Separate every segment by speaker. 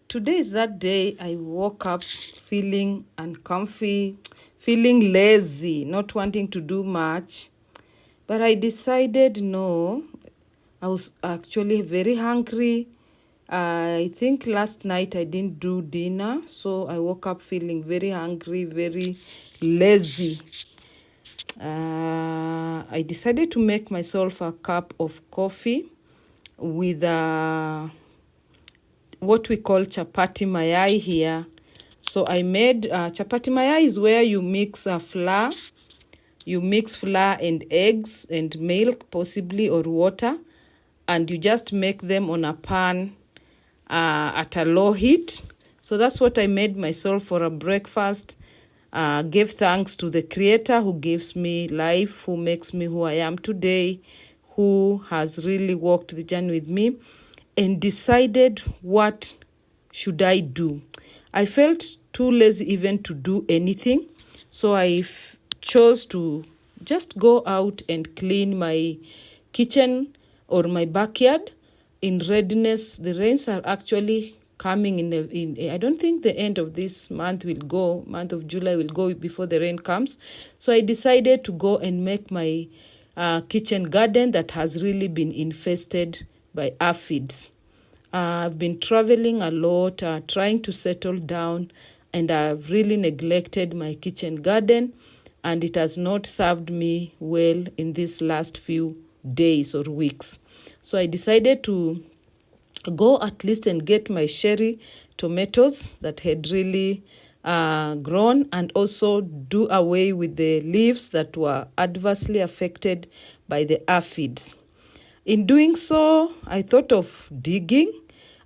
Speaker 1: Today is that day I woke up feeling uncomfy, feeling lazy, not wanting to do much. But I decided no, I was actually very hungry. I think last night I didn't do dinner, so I woke up feeling very hungry, very lazy. I decided to make myself a cup of coffee with what we call chapati mayai here. So I made chapati mayai is where you mix flour. You mix flour and eggs and milk, possibly, or water, and you just make them on a pan at a low heat. So that's what I made myself for a breakfast. Gave thanks to the Creator who gives me life, who makes me who I am today, who has really walked the journey with me, and decided what should I do. I felt too lazy even to do anything, so I chose to just go out and clean my kitchen or my backyard in readiness. The rains are actually coming in I don't think the end of this month of July will go before the rain comes. So I decided to go and make my kitchen garden that has really been infested by aphids. I've been traveling a lot, trying to settle down, and I've really neglected my kitchen garden, and it has not served me well in these last few days or weeks. So I decided to go at least and get my cherry tomatoes that had really grown, and also do away with the leaves that were adversely affected by the aphids. In doing so, I thought of digging.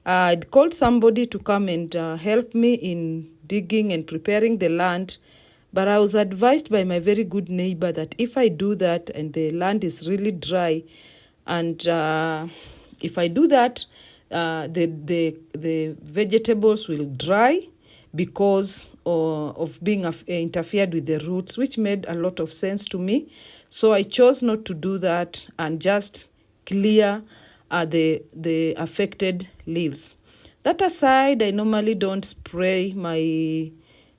Speaker 1: I'd called somebody to come and help me in digging and preparing the land, but I was advised by my very good neighbor that if I do that and the land is really dry, and if I do that, the vegetables will dry because of being interfered with the roots, which made a lot of sense to me. So I chose not to do that and just clear the affected leaves. That aside, I normally don't spray my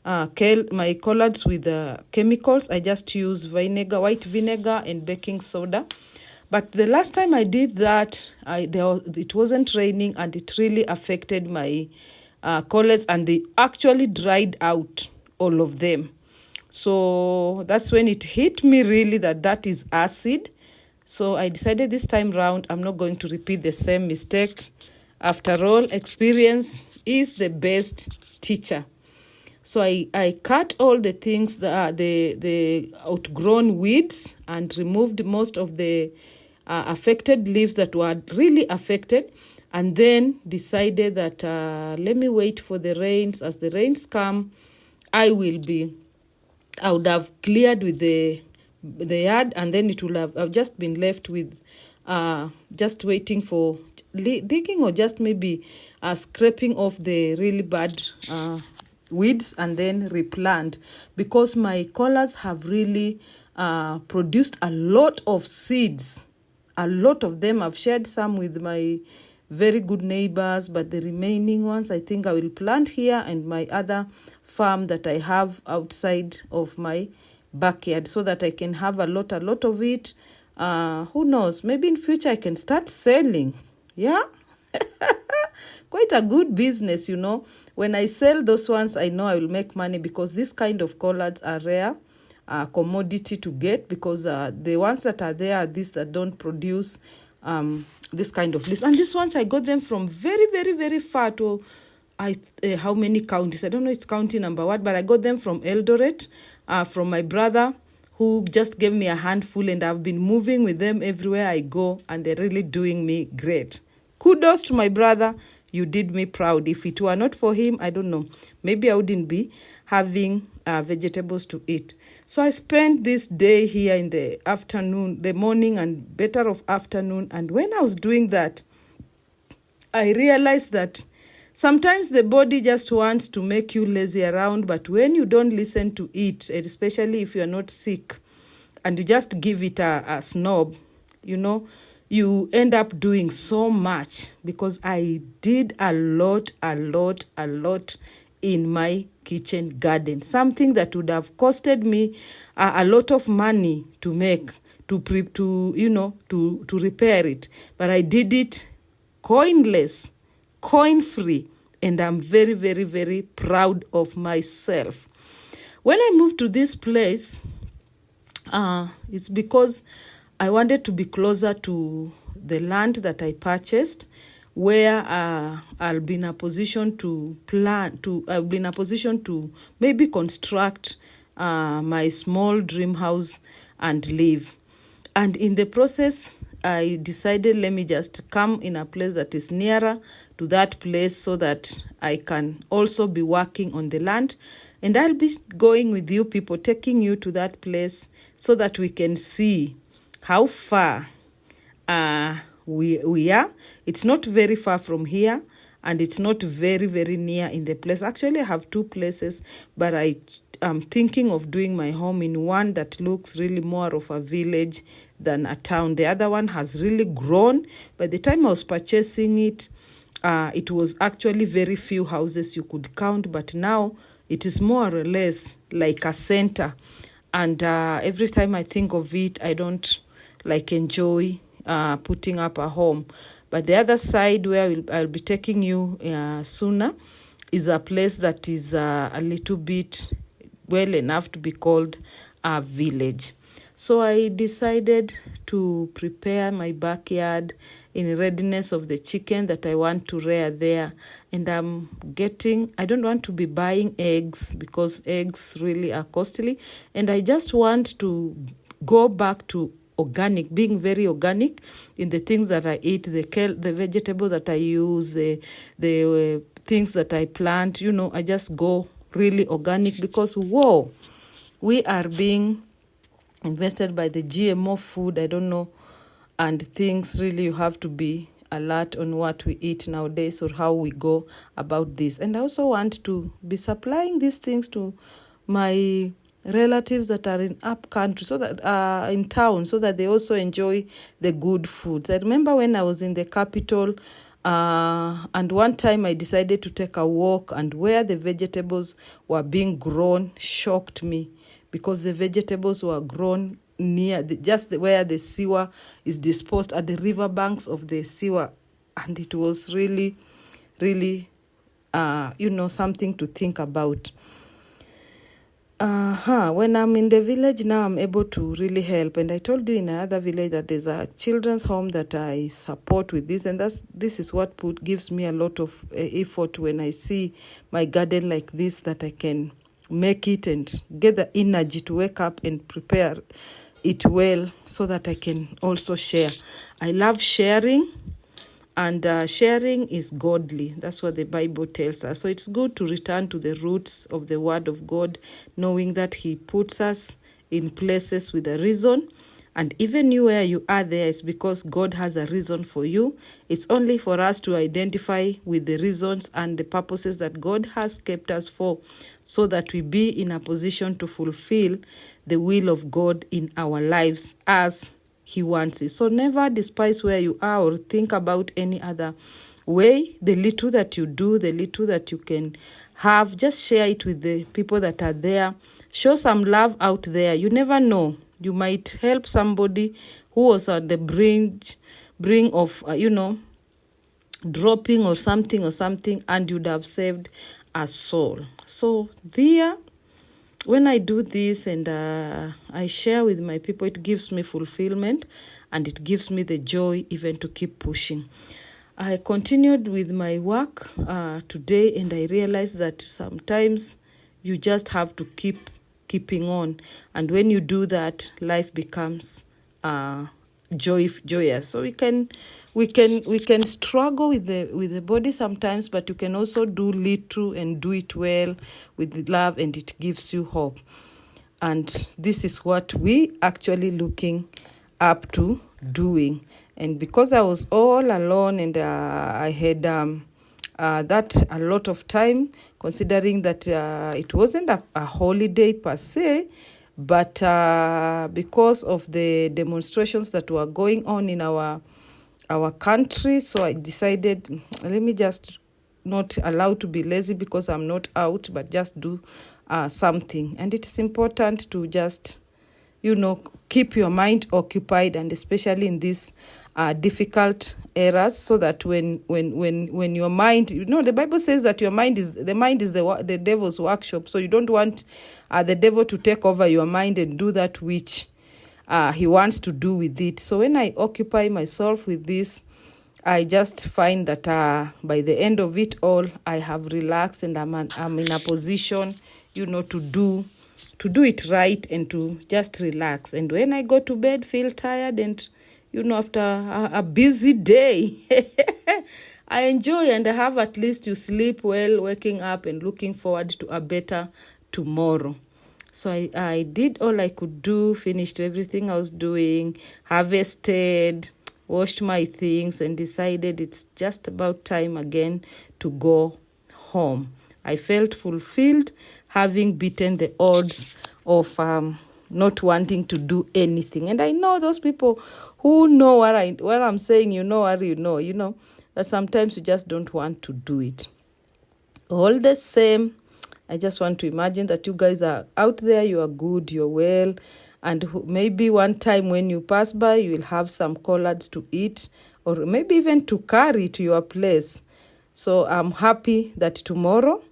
Speaker 1: collards with chemicals. I just use white vinegar and baking soda. But the last time I did that, it wasn't raining, and it really affected my collards, and they actually dried out, all of them. So that's when it hit me really that is acid. So I decided this time round I'm not going to repeat the same mistake. After all, experience is the best teacher. So I cut all the things, the outgrown weeds, and removed most of the affected leaves that were really affected, and then decided that let me wait for the rains. As the rains come, I would have cleared with the yard, and then I've just been left with just waiting for digging, or just maybe scraping off the really bad weeds and then replant, because my collards have really produced a lot of seeds. A lot of them. I've shared some with my very good neighbors, but the remaining ones I think I will plant here and my other farm that I have outside of my backyard, so that I can have a lot of it. Who knows, maybe in future I can start selling. Yeah. Quite a good business, When I sell those ones, I know I will make money, because this kind of collards are rare commodity to get, because the ones that are there are these that don't produce this kind of leaves. And these ones, I got them from very, very, very far to how many counties? I don't know it's county number what, but I got them from Eldoret, from my brother, who just gave me a handful, and I've been moving with them everywhere I go, and they're really doing me great. Kudos to my brother. You did me proud. If it were not for him, I don't know, maybe I wouldn't be having vegetables to eat. So I spent this day here in the afternoon, the morning and better of afternoon. And when I was doing that, I realized that sometimes the body just wants to make you lazy around, but when you don't listen to it, and especially if you're not sick, and you just give it a snob, you end up doing so much, because I did a lot in my kitchen garden, something that would have costed me a lot of money to make, to repair it, but I did it coinless, coin free, and I'm very, very, very proud of myself. When I moved to this place, it's because I wanted to be closer to the land that I purchased, where I'll be in a position to maybe construct my small dream house and live. And in the process, I decided, let me just come in a place that is nearer to that place, so that I can also be working on the land. And I'll be going with you people, taking you to that place, so that we can see how far we are. It's not very far from here, and it's not very, very near in the place. Actually, I have two places, but I am thinking of doing my home in one that looks really more of a village than a town. The other one has really grown. By the time I was purchasing it, it was actually very few houses you could count, but now it is more or less like a center. And every time I think of it, I don't enjoy putting up a home. But the other side, where I'll be taking you sooner, is a place that is a little bit well enough to be called a village. So I decided to prepare my backyard in readiness of the chicken that I want to rear there. And I don't want to be buying eggs, because eggs really are costly. And I just want to go back to organic, being very organic in the things that I eat, the vegetable that I use, the things that I plant. I just go really organic, because we are being invested by the GMO food, I don't know, and things. Really, you have to be alert on what we eat nowadays, or how we go about this. And I also want to be supplying these things to my relatives that are in up country, so that in town, so that they also enjoy the good foods. I remember when I was in the capital, and one time I decided to take a walk, and where the vegetables were being grown shocked me, because the vegetables were grown near where the sewer is disposed, at the river banks of the sewer. And it was really, really something to think about. When I'm in the village now, I'm able to really help. And I told you in another village that there's a children's home that I support with this. And this is what gives me a lot of effort when I see my garden like this, that I can make it and get the energy to wake up and prepare it well, so that I can also share. I love sharing. And sharing is godly. That's what the Bible tells us. So it's good to return to the roots of the Word of God, knowing that He puts us in places with a reason. And even where you are there, it's because God has a reason for you. It's only for us to identify with the reasons and the purposes that God has kept us for, so that we be in a position to fulfill the will of God in our lives as He wants it. So never despise where you are, or think about any other way. The little that you do, the little that you can have, just share it with the people that are there. Show some love out there. You never know. You might help somebody who was at the brink of, dropping or something, and you'd have saved a soul. So there, when I do this and I share with my people, it gives me fulfillment, and it gives me the joy even to keep pushing. I continued with my work today, and I realized that sometimes you just have to keeping on. And when you do that, life becomes joyous. So we can struggle with the body sometimes, but you can also do little and do it well with love, and it gives you hope. And this is what we actually looking up to doing. And because I was all alone, and I had that a lot of time, considering that it wasn't a holiday per se, but because of the demonstrations that were going on in our our country. So I decided, let me just not allow to be lazy because I'm not out, but just do something. And it's important to just, keep your mind occupied, and especially in these difficult eras, so that when your mind, the Bible says that the mind is the devil's workshop. So you don't want the devil to take over your mind and do that which he wants to do with it. So when I occupy myself with this, I just find that by the end of it all, I have relaxed, and I'm in a position, to do it right and to just relax. And when I go to bed, feel tired, and after a busy day, I enjoy, and I have at least you sleep well, waking up and looking forward to a better tomorrow. So I did all I could do, finished everything I was doing, harvested, washed my things, and decided it's just about time again to go home. I felt fulfilled, having beaten the odds of not wanting to do anything. And I know those people who know what I'm saying, that sometimes you just don't want to do it. All the same, I just want to imagine that you guys are out there, you are good, you're well, and maybe one time when you pass by, you will have some collards to eat, or maybe even to carry to your place. So I'm happy that tomorrow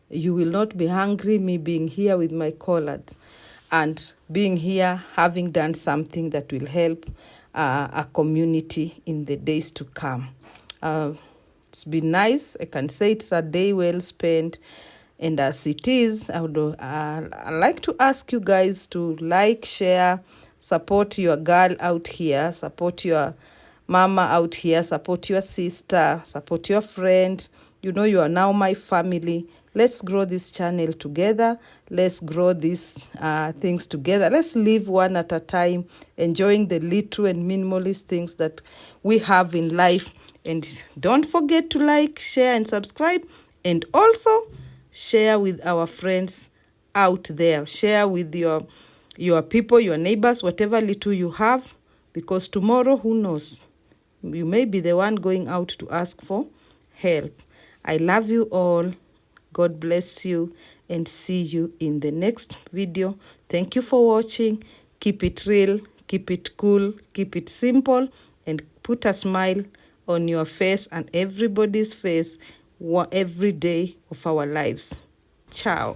Speaker 1: you will not be hungry, me being here with my collards and being here, having done something that will help a community in the days to come. It's been nice. I can say it's a day well spent. And as it is, I'd like to ask you guys to like, share, support your girl out here, support your mama out here, support your sister, support your friend. You are now my family. Let's grow this channel together. Let's grow these things together. Let's live one at a time, enjoying the little and minimalist things that we have in life. And don't forget to like, share, and subscribe. And also share with our friends out there. Share with your people, your neighbors, whatever little you have. Because tomorrow, who knows? You may be the one going out to ask for help. I love you all. God bless you, and see you in the next video. Thank you for watching. Keep it real, keep it cool, keep it simple, and put a smile on your face and everybody's face every day of our lives. Ciao.